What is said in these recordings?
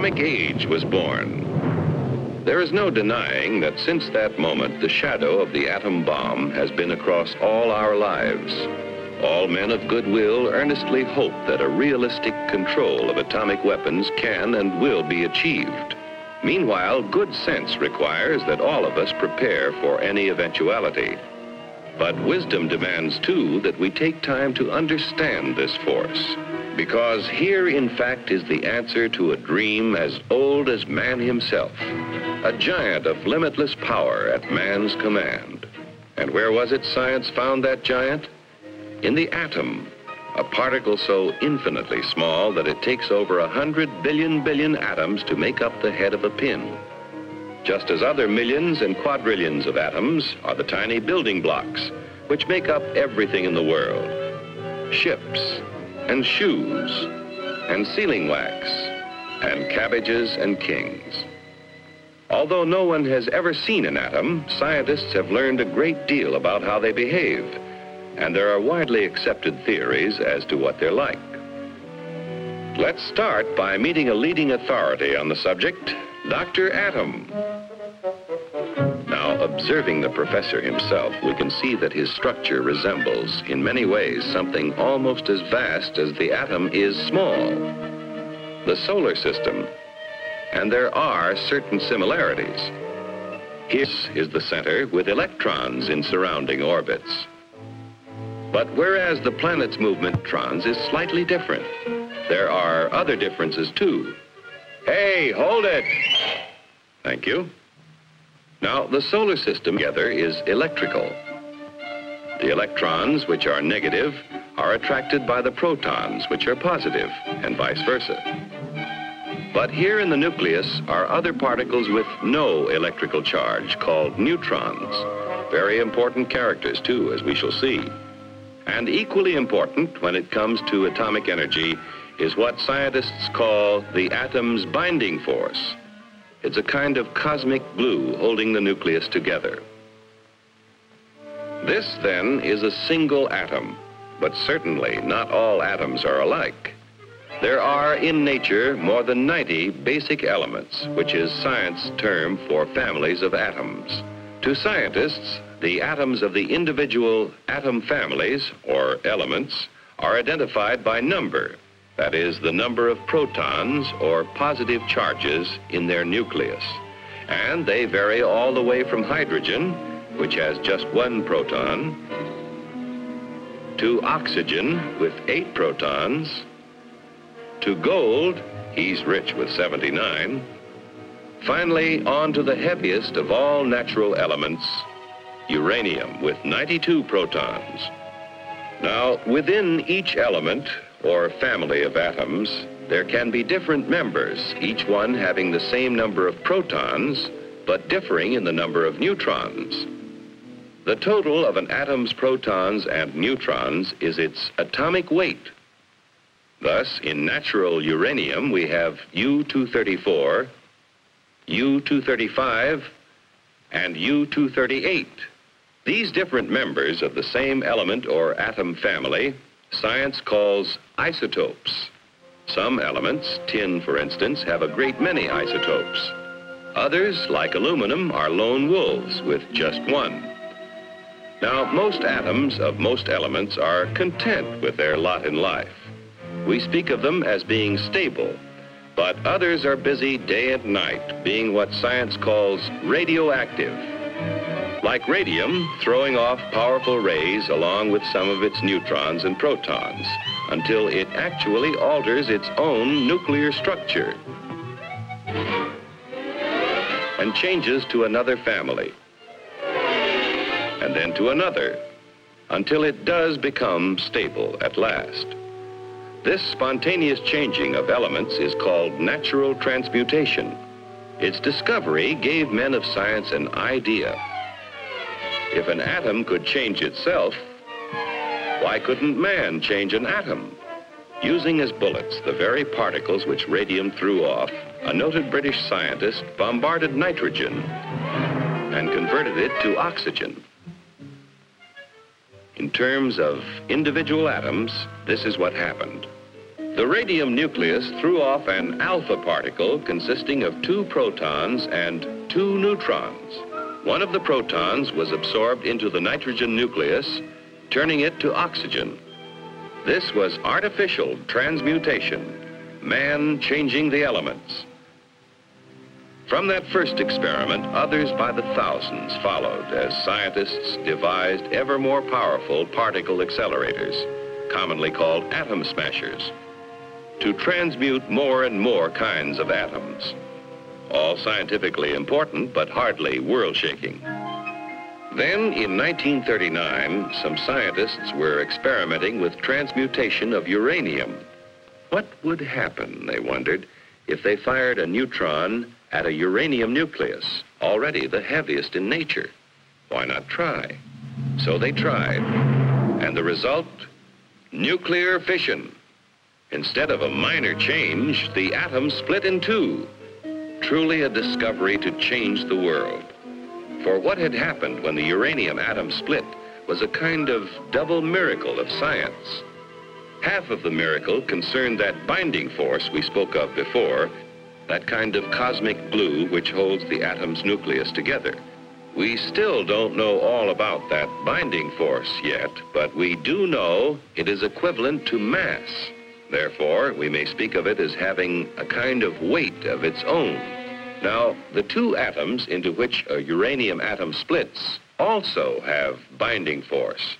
atomic age was born. There is no denying that since that moment, the shadow of the atom bomb has been across all our lives. All men of goodwill earnestly hope that a realistic control of atomic weapons can and will be achieved. Meanwhile, good sense requires that all of us prepare for any eventuality. But wisdom demands, too, that we take time to understand this force. Because here, in fact, is the answer to a dream as old as man himself, a giant of limitless power at man's command. And where was it science found that giant? In the atom, a particle so infinitely small that it takes over 100 billion atoms to make up the head of a pin. Just as other millions and quadrillions of atoms are the tiny building blocks which make up everything in the world. Ships, and shoes, and sealing wax, and cabbages and kings. Although no one has ever seen an atom, scientists have learned a great deal about how they behave, and there are widely accepted theories as to what they're like. Let's start by meeting a leading authority on the subject, Dr. Atom. Now, observing the professor himself, we can see that his structure resembles, in many ways, something almost as vast as the atom is small, the solar system. And there are certain similarities. Here is the center with electrons in surrounding orbits. But whereas the planet's movement of electrons is slightly different, there are other differences too. Hey, hold it! Thank you. Now, the solar system together is electrical. The electrons, which are negative, are attracted by the protons, which are positive, and vice versa. But here in the nucleus are other particles with no electrical charge, called neutrons. Very important characters, too, as we shall see. And equally important when it comes to atomic energy is what scientists call the atom's binding force. It's a kind of cosmic glue holding the nucleus together. This, then, is a single atom, but certainly not all atoms are alike. There are in nature more than 90 basic elements, which is science's term for families of atoms. To scientists, the atoms of the individual atom families, or elements, are identified by number. That is, the number of protons or positive charges in their nucleus. And they vary all the way from hydrogen, which has just 1 proton, to oxygen with 8 protons, to gold, he's rich with 79, finally on to the heaviest of all natural elements, uranium with 92 protons. Now, within each element, or family of atoms, there can be different members, each one having the same number of protons, but differing in the number of neutrons. The total of an atom's protons and neutrons is its atomic weight. Thus, in natural uranium, we have U-234, U-235, and U-238. These different members of the same element or atom family science calls isotopes. Some elements, tin for instance, have a great many isotopes. Others, like aluminum, are lone wolves with just 1. Now, most atoms of most elements are content with their lot in life. We speak of them as being stable, but others are busy day and night, being what science calls radioactive. Like radium, throwing off powerful rays along with some of its neutrons and protons, until it actually alters its own nuclear structure and changes to another family, and then to another, until it does become stable at last. This spontaneous changing of elements is called natural transmutation. Its discovery gave men of science an idea. If an atom could change itself, why couldn't man change an atom? Using as bullets the very particles which radium threw off, a noted British scientist bombarded nitrogen and converted it to oxygen. In terms of individual atoms, this is what happened. The radium nucleus threw off an alpha particle consisting of 2 protons and 2 neutrons. One of the protons was absorbed into the nitrogen nucleus, turning it to oxygen. This was artificial transmutation, man changing the elements. From that first experiment, others by the thousands followed as scientists devised ever more powerful particle accelerators, commonly called atom smashers, to transmute more and more kinds of atoms. All scientifically important, but hardly world-shaking. Then, in 1939, some scientists were experimenting with transmutation of uranium. What would happen, they wondered, if they fired a neutron at a uranium nucleus, already the heaviest in nature? Why not try? So they tried. And the result? Nuclear fission. Instead of a minor change, the atom split in 2. Truly a discovery to change the world. For what had happened when the uranium atom split was a kind of double miracle of science. Half of the miracle concerned that binding force we spoke of before, that kind of cosmic glue which holds the atom's nucleus together. We still don't know all about that binding force yet, but we do know it is equivalent to mass. Therefore, we may speak of it as having a kind of weight of its own. Now, the 2 atoms into which a uranium atom splits also have binding force.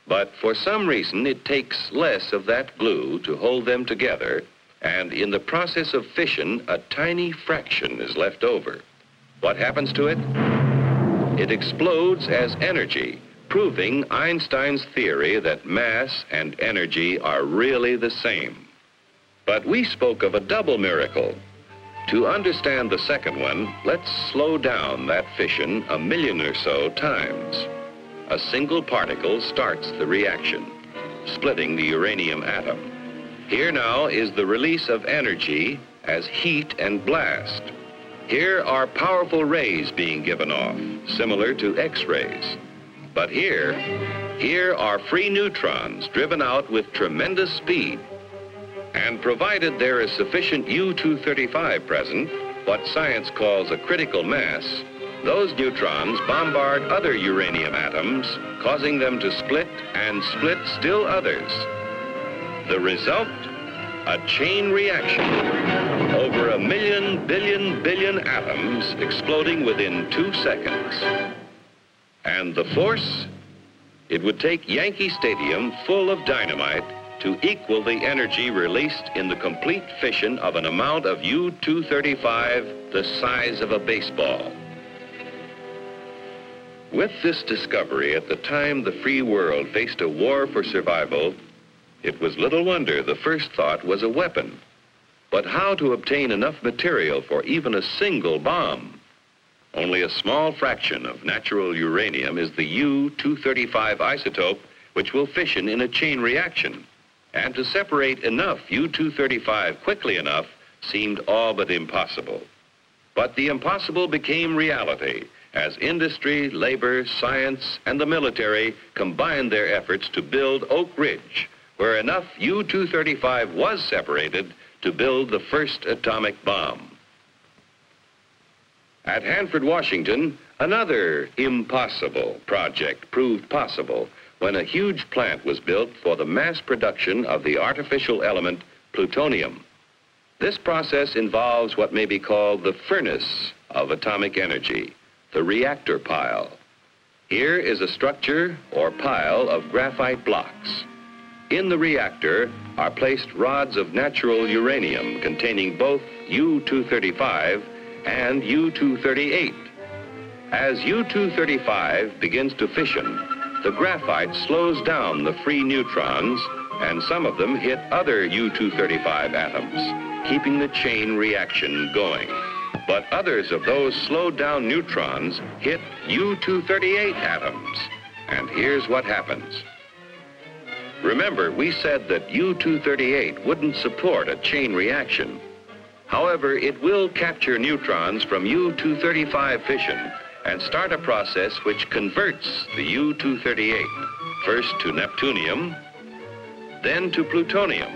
But for some reason, it takes less of that glue to hold them together, and in the process of fission, a tiny fraction is left over. What happens to it? It explodes as energy, proving Einstein's theory that mass and energy are really the same. But we spoke of a double miracle. To understand the second one, let's slow down that fission 1 million or so times. A single particle starts the reaction, splitting the uranium atom. Here now is the release of energy as heat and blast. Here are powerful rays being given off, similar to X-rays. But here are free neutrons driven out with tremendous speed. And provided there is sufficient U-235 present, what science calls a critical mass, those neutrons bombard other uranium atoms, causing them to split and split still others. The result? A chain reaction. Over 1 million billion atoms exploding within 2 seconds. And the force? It would take Yankee Stadium full of dynamite to equal the energy released in the complete fission of an amount of U-235 the size of a baseball. With this discovery, at the time the free world faced a war for survival, it was little wonder the first thought was a weapon. But how to obtain enough material for even a single bomb? Only a small fraction of natural uranium is the U-235 isotope, which will fission in a chain reaction. And to separate enough U-235 quickly enough seemed all but impossible. But the impossible became reality as industry, labor, science, and the military combined their efforts to build Oak Ridge, where enough U-235 was separated to build the first atomic bomb. At Hanford, Washington, another impossible project proved possible when a huge plant was built for the mass production of the artificial element plutonium. This process involves what may be called the furnace of atomic energy, the reactor pile. Here is a structure or pile of graphite blocks. In the reactor are placed rods of natural uranium containing both U-235 and U-238. As U-235 begins to fission, the graphite slows down the free neutrons, and some of them hit other U-235 atoms, keeping the chain reaction going. But others of those slowed down neutrons hit U-238 atoms. And here's what happens. Remember, we said that U-238 wouldn't support a chain reaction. However, it will capture neutrons from U-235 fission and start a process which converts the U-238, first to neptunium, then to plutonium,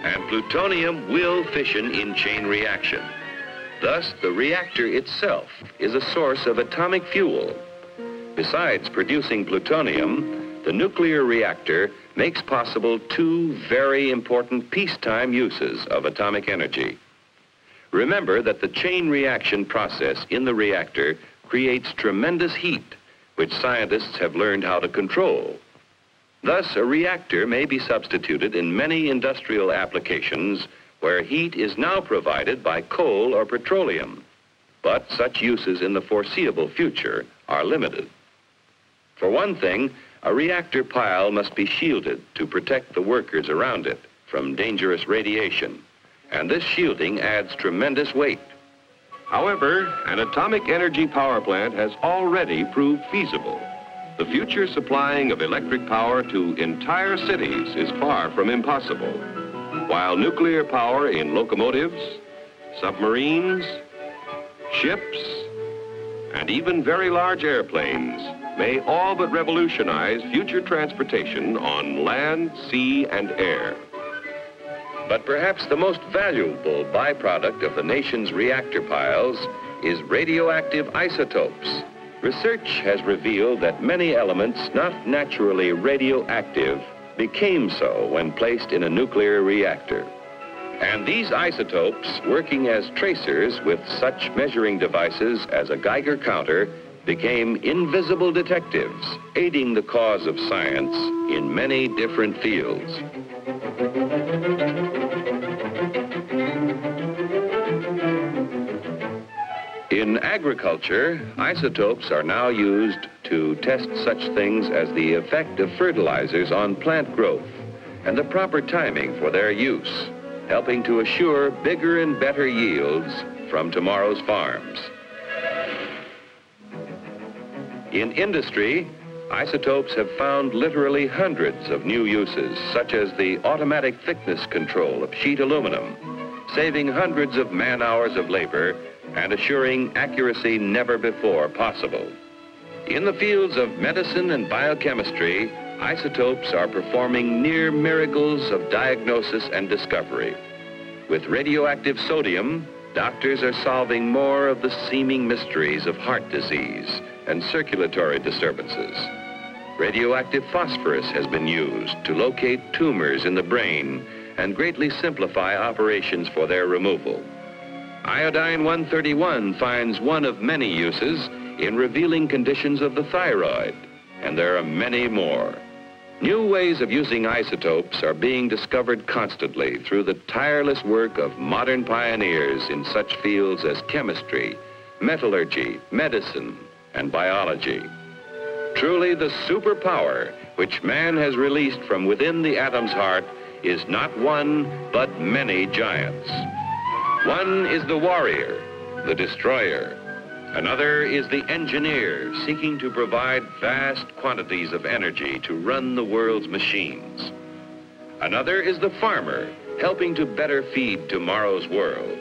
and plutonium will fission in chain reaction. Thus, the reactor itself is a source of atomic fuel. Besides producing plutonium, the nuclear reactor makes possible two very important peacetime uses of atomic energy. Remember that the chain reaction process in the reactor creates tremendous heat, which scientists have learned how to control. Thus, a reactor may be substituted in many industrial applications where heat is now provided by coal or petroleum. But such uses in the foreseeable future are limited. For one thing, a reactor pile must be shielded to protect the workers around it from dangerous radiation, and this shielding adds tremendous weight. However, an atomic energy power plant has already proved feasible. The future supplying of electric power to entire cities is far from impossible, while nuclear power in locomotives, submarines, ships, and even very large airplanes may all but revolutionize future transportation on land, sea, and air. But perhaps the most valuable byproduct of the nation's reactor piles is radioactive isotopes. Research has revealed that many elements not naturally radioactive became so when placed in a nuclear reactor. And these isotopes, working as tracers with such measuring devices as a Geiger counter, became invisible detectives, aiding the cause of science in many different fields. In agriculture, isotopes are now used to test such things as the effect of fertilizers on plant growth and the proper timing for their use, helping to assure bigger and better yields from tomorrow's farms. In industry, isotopes have found literally hundreds of new uses, such as the automatic thickness control of sheet aluminum, saving hundreds of man-hours of labor and assuring accuracy never before possible. In the fields of medicine and biochemistry, isotopes are performing near miracles of diagnosis and discovery. With radioactive sodium, doctors are solving more of the seeming mysteries of heart disease and circulatory disturbances. Radioactive phosphorus has been used to locate tumors in the brain and greatly simplify operations for their removal. Iodine-131 finds one of many uses in revealing conditions of the thyroid, and there are many more. New ways of using isotopes are being discovered constantly through the tireless work of modern pioneers in such fields as chemistry, metallurgy, medicine, and biology. Truly, the superpower which man has released from within the atom's heart is not one, but many giants. One is the warrior, the destroyer. Another is the engineer, seeking to provide vast quantities of energy to run the world's machines. Another is the farmer, helping to better feed tomorrow's world.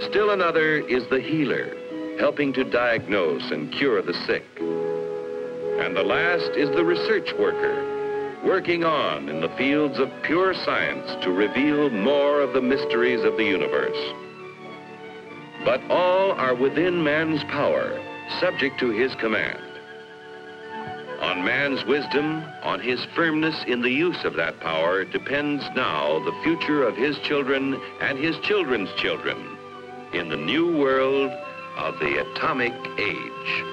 Still another is the healer, helping to diagnose and cure the sick. And the last is the research worker, working on in the fields of pure science to reveal more of the mysteries of the universe. But all are within man's power, subject to his command. On man's wisdom, on his firmness in the use of that power, depends now the future of his children and his children's children in the new world of the atomic age.